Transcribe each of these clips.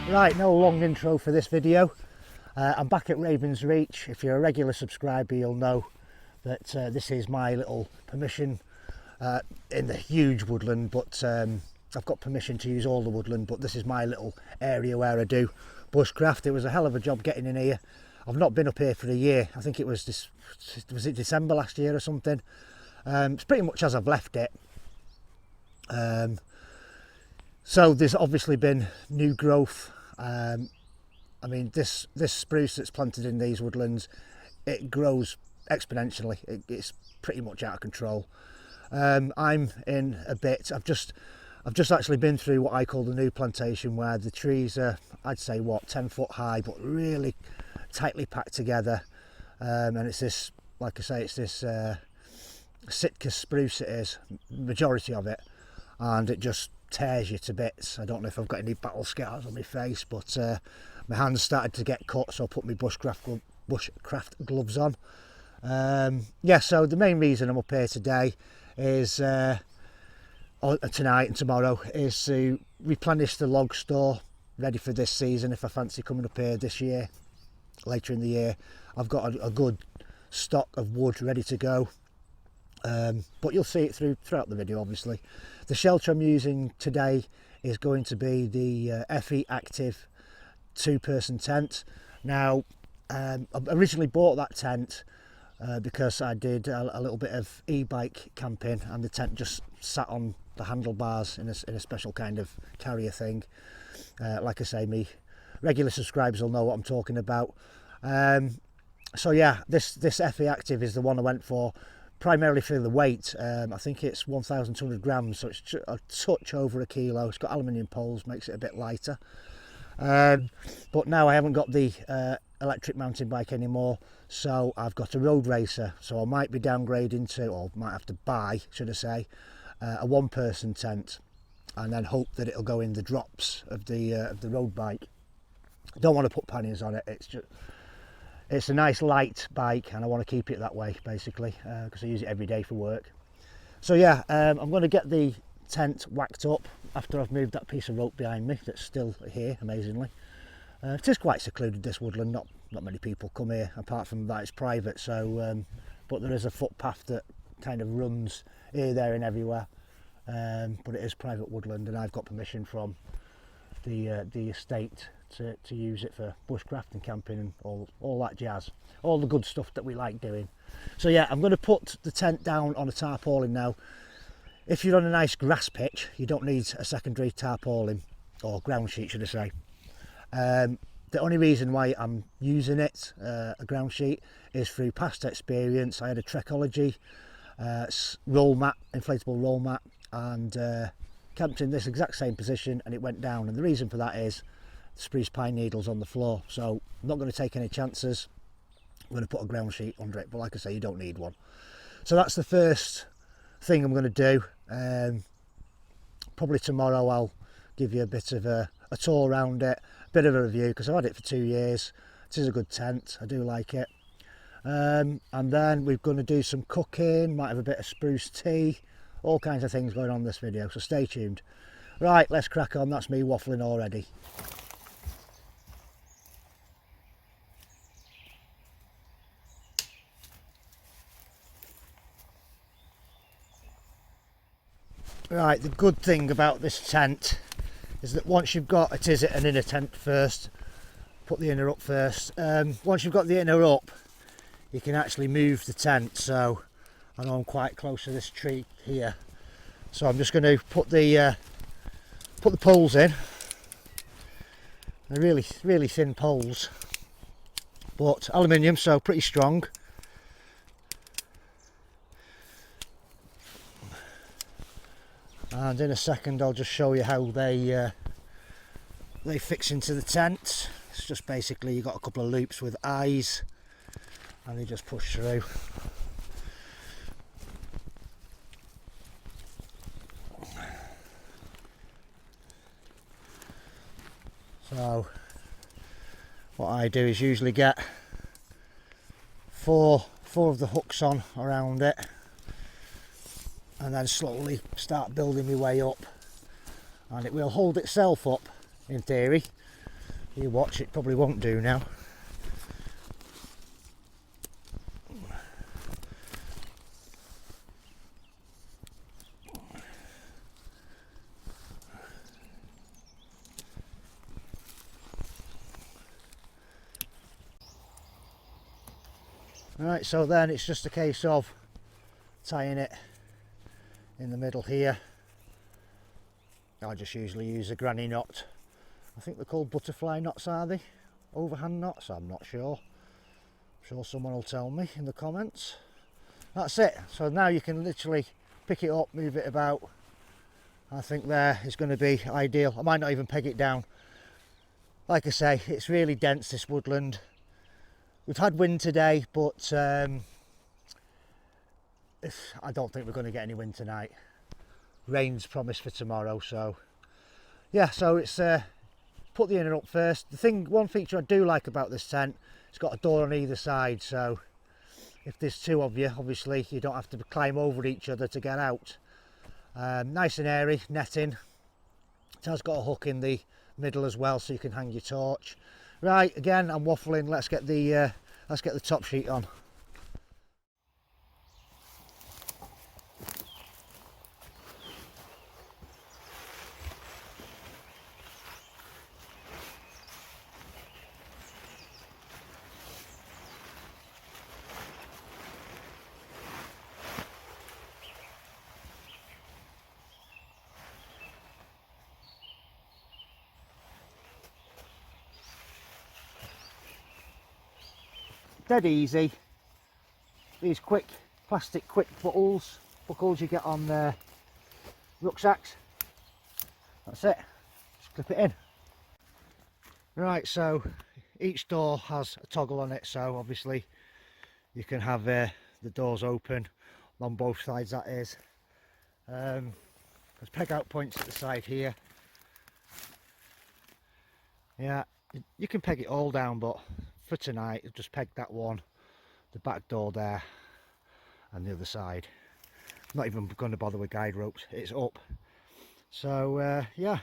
Right, no long intro for this video. I'm back at Ravens Reach. If you're a regular subscriber, you'll know that this is my little permission in the huge woodland, but I've got permission to use all the woodland, but this is my little area where I do bushcraft. It was a hell of a job getting in here. I've not been up here for a year. I think it was December last year or something. It's pretty much as I've left it. So there's obviously been new growth. I mean, this spruce that's planted in these woodlands, it grows exponentially. It's pretty much out of control. I'm in a bit. I've just actually been through what I call the new plantation, where the trees are, I'd say, what, 10 foot high, but really tightly packed together. And it's this, like I say, it's this Sitka spruce. It is, majority of it, and it just tears you to bits. I don't know if I've got any battle scars on my face, but my hands started to get cut, so I put my bushcraft gloves on. Yeah, so the main reason I'm up here today is tonight and tomorrow is to replenish the log store, ready for this season. If I fancy coming up here this year, later in the year, I've got a good stock of wood ready to go. But you'll see it throughout the video, obviously. The shelter I'm using today is going to be the FE Active 2-person tent. Now, I originally bought that tent because I did a little bit of e-bike camping, and the tent just sat on the handlebars in a special kind of carrier thing. Like I say, me regular subscribers will know what I'm talking about. So yeah, this FE Active is the one I went for, primarily for the weight. I think it's 1,200 grams, so it's a touch over a kilo. It's got aluminium poles, makes it a bit lighter. But now I haven't got the electric mountain bike anymore, so I've got a road racer. So I might be downgrading to, or might have to buy, should I say, a 1-person tent, and then hope that it'll go in the drops of the road bike. I don't want to put panniers on it. It's a nice light bike, and I want to keep it that way, basically, because I use it every day for work. So yeah, I'm going to get the tent whacked up after I've moved that piece of rope behind me that's still here, amazingly. It is quite secluded, this woodland. Not many people come here, apart from that it's private. So, but there is a footpath that kind of runs here, there, and everywhere. But it is private woodland, and I've got permission from the estate to use it for bushcraft and camping and all that jazz, all the good stuff that we like doing. So yeah, I'm going to put the tent down on a tarpaulin now. If you're on a nice grass pitch, you don't need a secondary tarpaulin, or ground sheet, should I say. The only reason why I'm using it, a ground sheet, is through past experience. I had a Trekology roll mat, inflatable roll mat, and camped in this exact same position, and it went down. And the reason for that is spruce pine needles on the floor, so I'm not going to take any chances. I'm going to put a ground sheet under it, but like I say, you don't need one. So that's the first thing I'm going to do. Probably tomorrow I'll give you a bit of a tour around it, a bit of a review, because I've had it for 2 years. It is a good tent, I do like it. And then we're going to do some cooking, might have a bit of spruce tea, all kinds of things going on in this video, so stay tuned. Right, let's crack on. That's me waffling already. Right, the good thing about this tent is that once you've got, it is an inner tent first, put the inner up first. Once you've got the inner up, you can actually move the tent. So I know I'm quite close to this tree here, so I'm just going to put the poles in. They're really thin poles, but aluminium, so pretty strong. And in a second I'll just show you how they fix into the tent. It's just basically, you've got a couple of loops with eyes, and they just push through. So what I do is usually get four of the hooks on around it, and then slowly start building my way up, and it will hold itself up in theory, You watch, it probably won't do now. Right, so then it's just a case of tying it in the middle here. I just usually use a granny knot. I think they're called butterfly knots, are they? Overhand knots, I'm not sure. I'm sure someone will tell me in the comments. That's it. So now you can literally pick it up, move it about. I think there is going to be ideal. I might not even peg it down. Like I say, it's really dense, this woodland. We've had wind today, but I don't think we're going to get any wind tonight. Rain's promised for tomorrow, so yeah. So it's put the inner up first. One feature I do like about this tent, it's got a door on either side, so if there's two of you, obviously you don't have to climb over each other to get out. Nice and airy, netting. It has got a hook in the middle as well, so you can hang your torch. Right, again, I'm waffling. Let's get the top sheet on. Dead easy. These plastic quick buckles you get on rucksacks. That's it. Just clip it in. Right, so each door has a toggle on it, so obviously you can have the doors open on both sides. That is. There's peg out points at the side here. Yeah, you can peg it all down, but for tonight just peg that one, the back door there, and the other side. I'm not even going to bother with guide ropes, it's up. So yeah,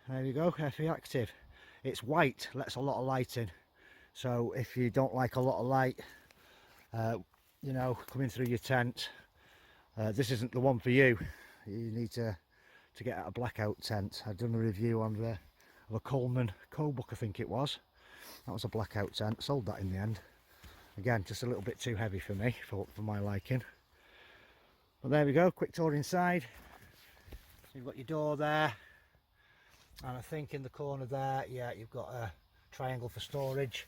there you go, FE Active. It's white, lets a lot of light in, so if you don't like a lot of light you know, coming through your tent, this isn't the one for you. You need to get out a blackout tent. I've done a review on the of a Coleman Cobook, I think it was. That was a blackout tent, sold that in the end. Again, just a little bit too heavy for me, for my liking. But there we go, quick tour inside. So you've got your door there, and I think in the corner there, yeah, you've got a triangle for storage,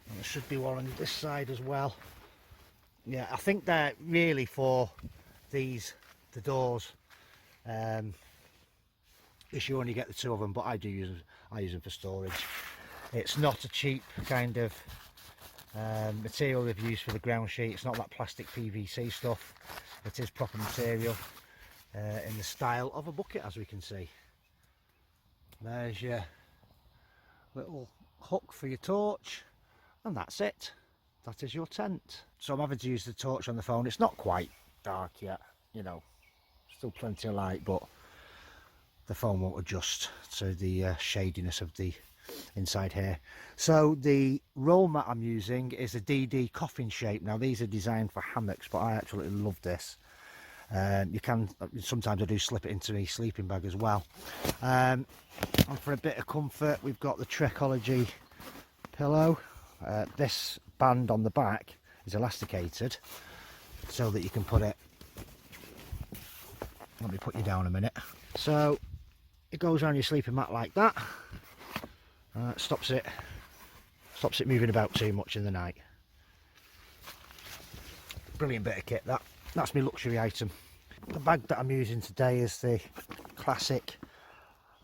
and there should be one on this side as well. Yeah, I think they're really for the doors. If you only get the two of them, but I use them for storage. It's not a cheap kind of material they've used for the ground sheet. It's not that plastic PVC stuff. It is proper material in the style of a bucket, as we can see. There's your little hook for your torch, and that's it. That is your tent. So I'm having to use the torch on the phone. It's not quite dark yet, you know, still plenty of light, but the phone won't adjust to the shadiness of the inside here. So the roll mat I'm using is a DD coffin shape. Now these are designed for hammocks, but I actually love this. You can sometimes I do slip it into my sleeping bag as well. And for a bit of comfort, we've got the Trekology pillow. This band on the back is elasticated so that you can put it, let me put you down a minute, so it goes around your sleeping mat like that. Stops it moving about too much in the night. Brilliant bit of kit that. That's my luxury item. The bag that I'm using today is the classic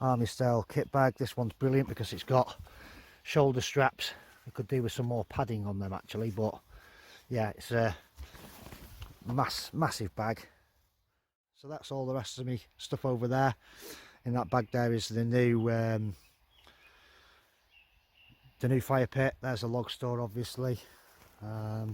army style kit bag. This one's brilliant because it's got shoulder straps. I could do with some more padding on them actually, but yeah, it's a massive bag. So that's all the rest of me stuff over there. In that bag there is the new fire pit. There's a log store, obviously. I'll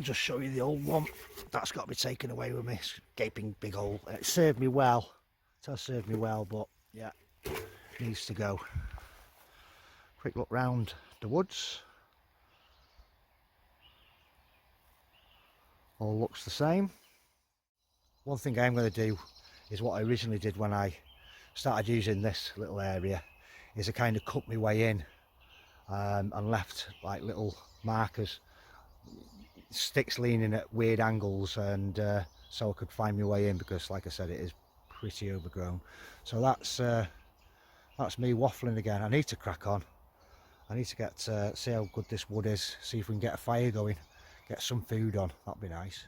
just show you the old one. That's got to be taken away with me. It's a gaping big hole. It served me well. It has served me well, but yeah, needs to go. Quick look round the woods. All looks the same. One thing I'm going to do is what I originally did when I started using this little area, is I kind of cut my way in and left like little markers, sticks leaning at weird angles, and so I could find my way in, because like I said, it is pretty overgrown. So that's me waffling again. I need to crack on. I need to get see how good this wood is, see if we can get a fire going, get some food on. That'd be nice.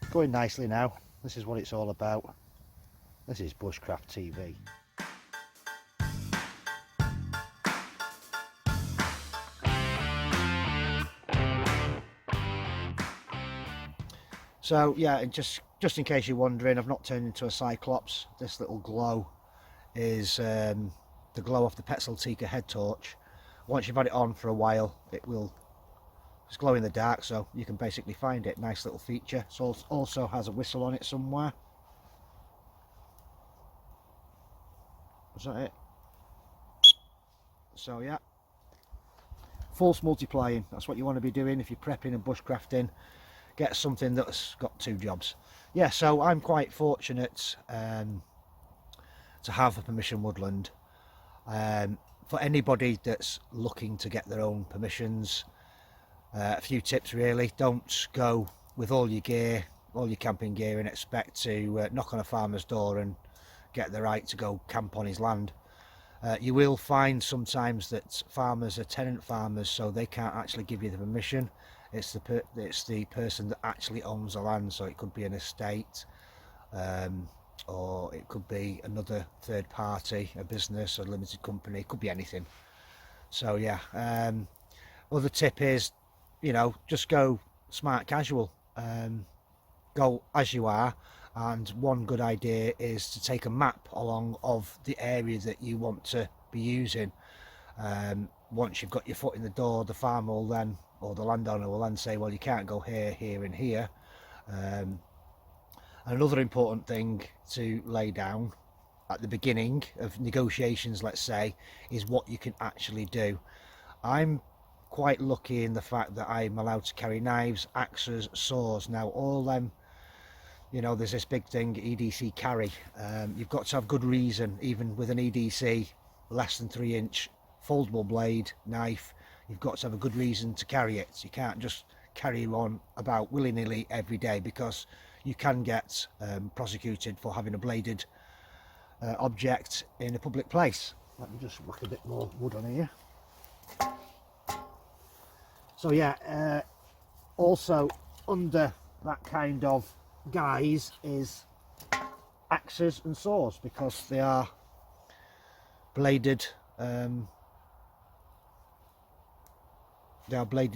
Going nicely now. This is what it's all about. This is Bushcraft TV. So yeah, and just in case you're wondering, I've not turned into a cyclops. This little glow is the glow off the Petzl head torch. Once you've had it on for a while, it's glow in the dark, so you can basically find it. Nice little feature. It also has a whistle on it somewhere. Is that it? So yeah, false multiplying, that's what you want to be doing if you're prepping and bushcrafting. Get something that's got two jobs. Yeah, so I'm quite fortunate to have a permission woodland. For anybody that's looking to get their own permissions, a few tips really. Don't go with all your gear, all your camping gear, and expect to knock on a farmer's door and get the right to go camp on his land. You will find sometimes that farmers are tenant farmers, so they can't actually give you the permission. It's the person that actually owns the land, so it could be an estate, or it could be another third party, a business, a limited company. It could be anything. So yeah, other tip is, you know, just go smart casual, go as you are. And one good idea is to take a map along of the area that you want to be using. Once you've got your foot in the door, the farmer will then, or the landowner will then say, well, you can't go here, here and here. And another important thing to lay down at the beginning of negotiations, let's say, is what you can actually do. I'm quite lucky in the fact that I'm allowed to carry knives, axes, saws. Now all them, you know, there's this big thing, EDC carry. You've got to have good reason, even with an EDC less than 3-inch foldable blade knife. You've got to have a good reason to carry it. You can't just carry one about willy-nilly every day, because you can get prosecuted for having a bladed object in a public place. Let me just whack a bit more wood on here. So yeah, also under that kind of guise is axes and saws, because they are bladed,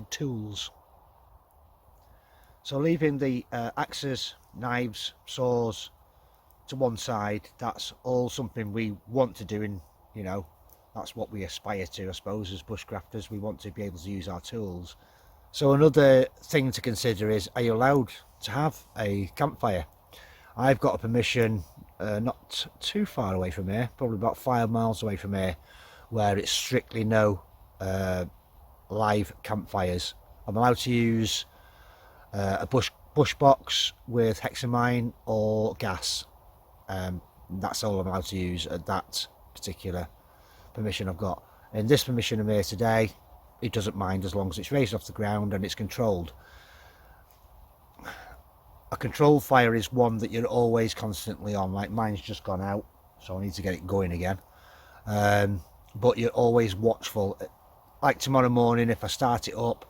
tools. So leaving the axes, knives, saws to one side, that's all something we want to do, and you know, that's what we aspire to, I suppose, as bushcrafters. We want to be able to use our tools. So another thing to consider is, are you allowed to have a campfire? I've got a permission not too far away from here, probably about 5 miles away from here, where it's strictly no live campfires. I'm allowed to use a bush box with hexamine or gas. That's all I'm allowed to use at that particular permission I've got. In this permission I'm here today, it doesn't mind as long as it's raised off the ground and it's controlled. A controlled fire is one that you're always constantly on. Like mine's just gone out, so I need to get it going again. But you're always watchful like tomorrow morning, if I start it up,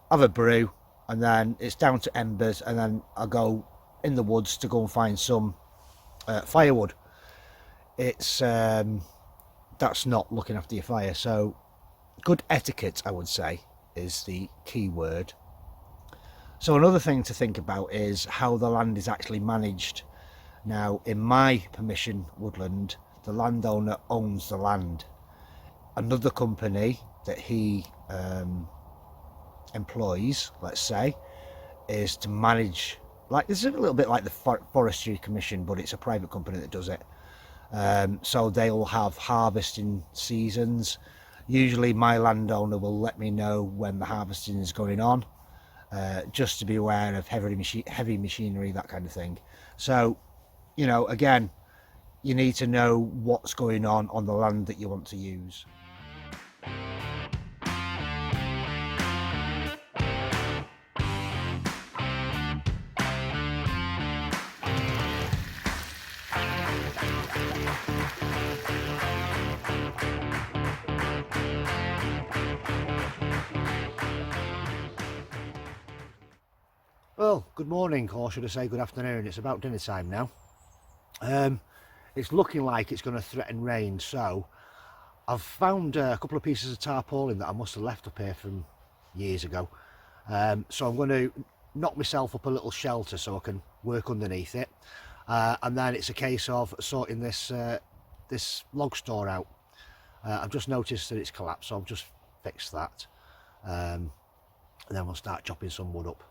have a brew, and then it's down to embers, and then I'll go in the woods to go and find some firewood. It's that's not looking after your fire. So good etiquette, I would say, is the key word. So another thing to think about is how the land is actually managed. Now, in my permission woodland, the landowner owns the land. Another company that he employs, let's say, is to manage, like, this is a little bit like the Forestry Commission, but it's a private company that does it. So they'll have harvesting seasons. Usually my landowner will let me know when the harvesting is going on, just to be aware of heavy machinery, that kind of thing. So, you know, again, you need to know what's going on the land that you want to use. Well, good morning, or should I say good afternoon. It's about dinner time now. It's looking like it's going to threaten rain, so I've found a couple of pieces of tarpaulin that I must have left up here from years ago. So I'm going to knock myself up a little shelter so I can work underneath it, and then it's a case of sorting this this log store out. I've just noticed that it's collapsed, so I've just fixed that, and then we'll start chopping some wood up.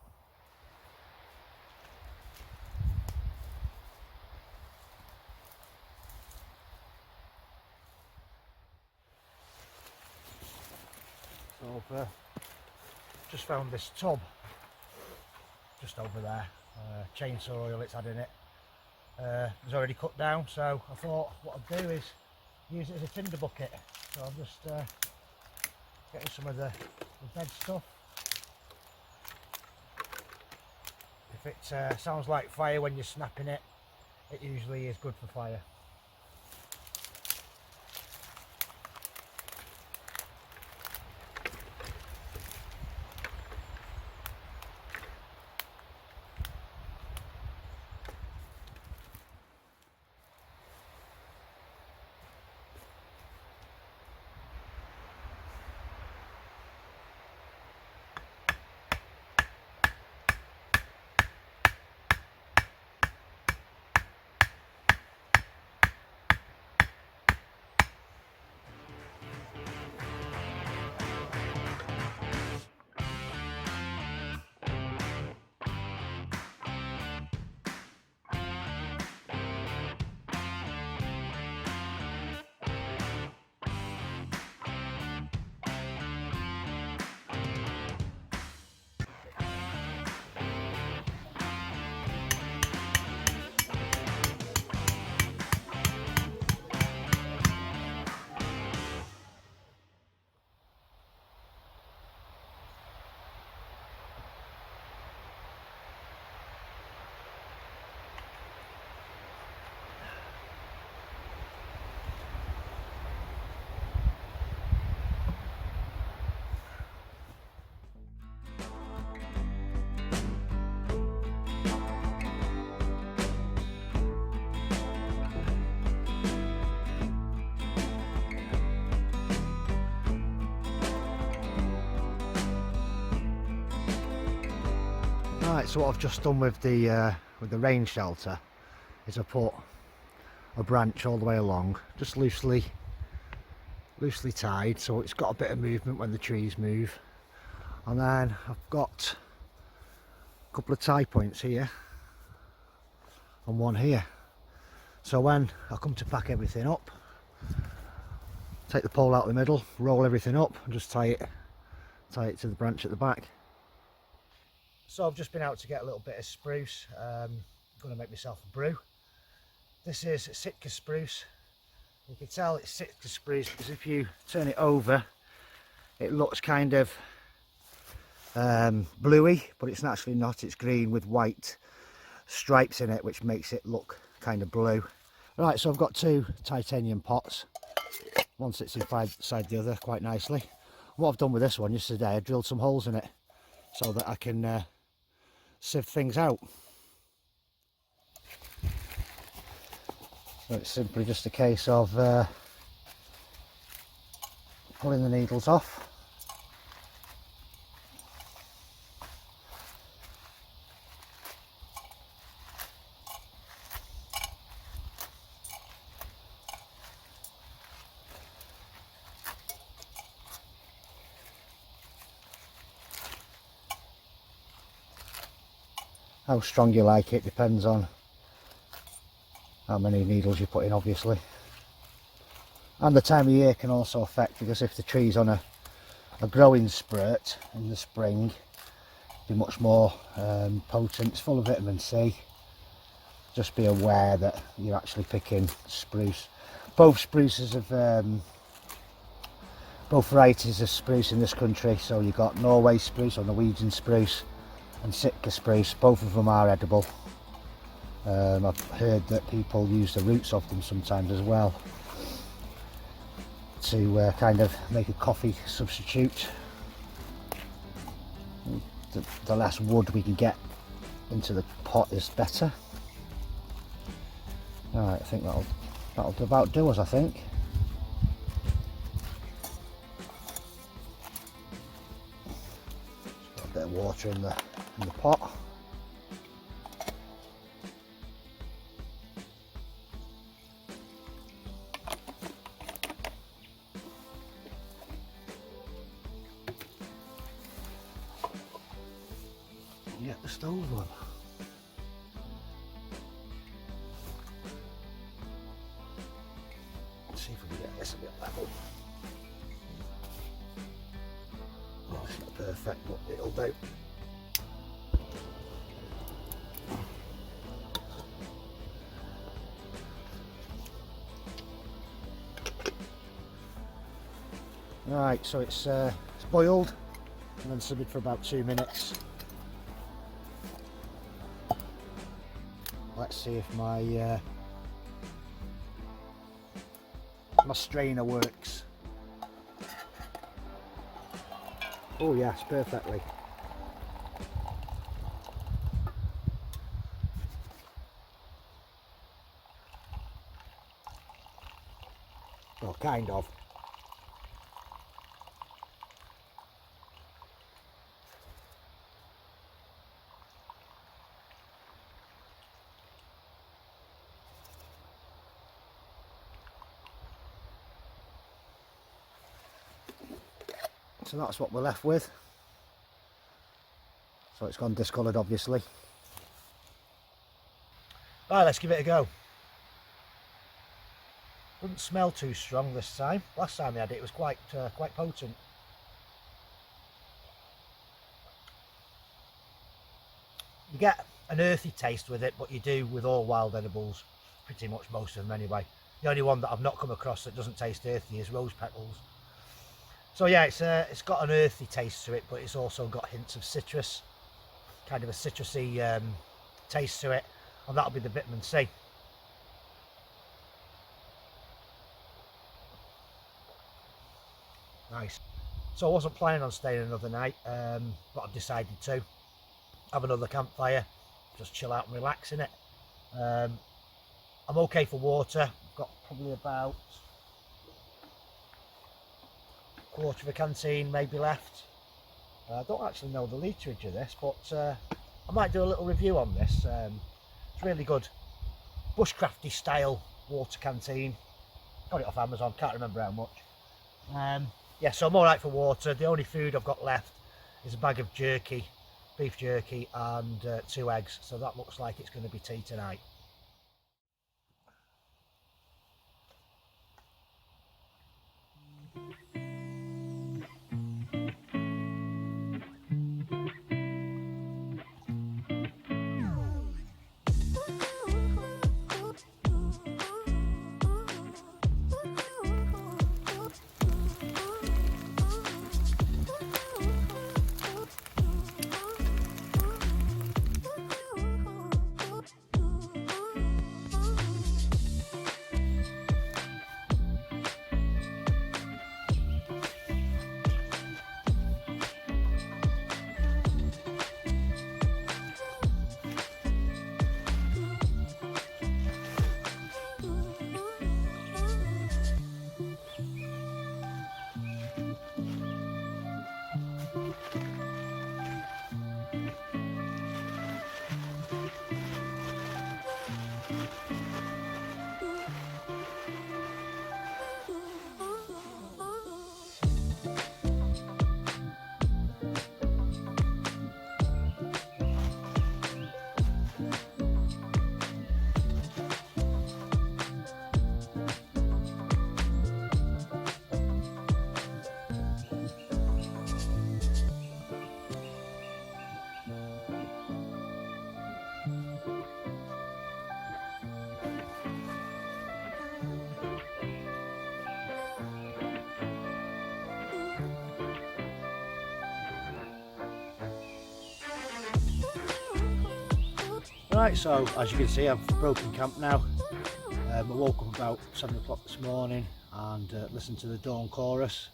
So I've just found this tub just over there, chainsaw oil it's had in it. It's already cut down, so I thought what I'd do is use it as a tinder bucket. So I'm just getting some of the dead stuff. If it sounds like fire when you're snapping it, it usually is good for fire. Right, so what I've just done with the rain shelter is I put a branch all the way along, just loosely tied, so it's got a bit of movement when the trees move. And then I've got a couple of tie points here and one here. So when I come to pack everything up, take the pole out of the middle, roll everything up and just tie it to the branch at the back. So I've just been out to get a little bit of spruce. I'm going to make myself a brew. This is Sitka spruce. You can tell it's Sitka spruce because if you turn it over, it looks kind of bluey, but it's actually not. It's green with white stripes in it, which makes it look kind of blue. Right, so I've got two titanium pots. One sits inside the other quite nicely. What I've done with this one yesterday, I drilled some holes in it so that I can sieve things out. So it's simply just a case of pulling the needles off. How strong you like it depends on how many needles you put in, obviously. And the time of year can also affect, because if the tree's on a growing spurt in the spring, it'll be much more potent. It's full of vitamin C. Just be aware that you're actually picking spruce. Both spruces of both varieties of spruce in this country. So you've got Norway spruce or Norwegian spruce and Sitka spruce. Both of them are edible. I've heard that people use the roots of them sometimes as well to kind of make a coffee substitute. The less wood we can get into the pot is better. Alright, I think that'll about do us, I think. Just got a bit of water in the pot. Get the stove on. Let's see if we can get this a bit level. Oh, it's not perfect, but it'll do. Right, so it's boiled and then simmered for about 2 minutes. Let's see if my my strainer works. Oh yes, perfectly. Well, kind of. So that's what we're left with. So it's gone discoloured, obviously. Right, let's give it a go. Doesn't smell too strong this time. Last time we had it, it was quite potent. You get an earthy taste with it, but you do with all wild edibles, pretty much most of them anyway. The only one that I've not come across that doesn't taste earthy is rose petals. So yeah, it's got an earthy taste to it, but it's also got hints of citrus, kind of a citrusy taste to it, and that'll be the vitamin C. Nice. So I wasn't planning on staying another night, but I've decided to have another campfire, just chill out and relax in it. I'm okay for water. I've got probably about quarter of a canteen maybe left. I don't actually know the literage of this, but I might do a little review on this. It's really good, bushcrafty style water canteen. Got it off Amazon, can't remember how much. Yeah, so I'm alright for water. The only food I've got left is a bag of jerky, beef jerky, and 2 eggs, so that looks like it's going to be tea tonight. Right, so as you can see, I've broken camp now. I woke up about 7 o'clock this morning and listened to the dawn chorus.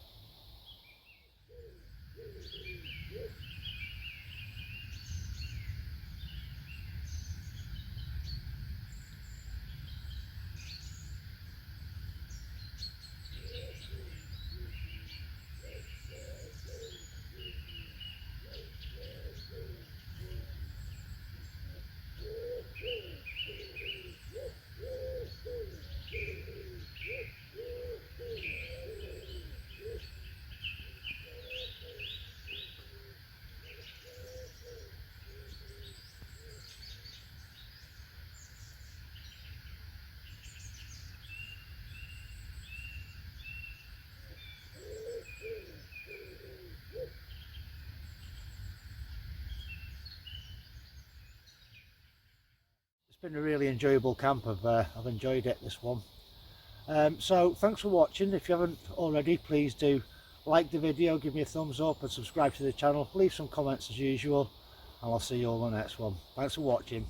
It's been a really enjoyable camp. I've enjoyed it, this one. So thanks for watching. If you haven't already, please do like the video, give me a thumbs up and subscribe to the channel. Leave some comments as usual, and I'll see you all on the next one. Thanks for watching.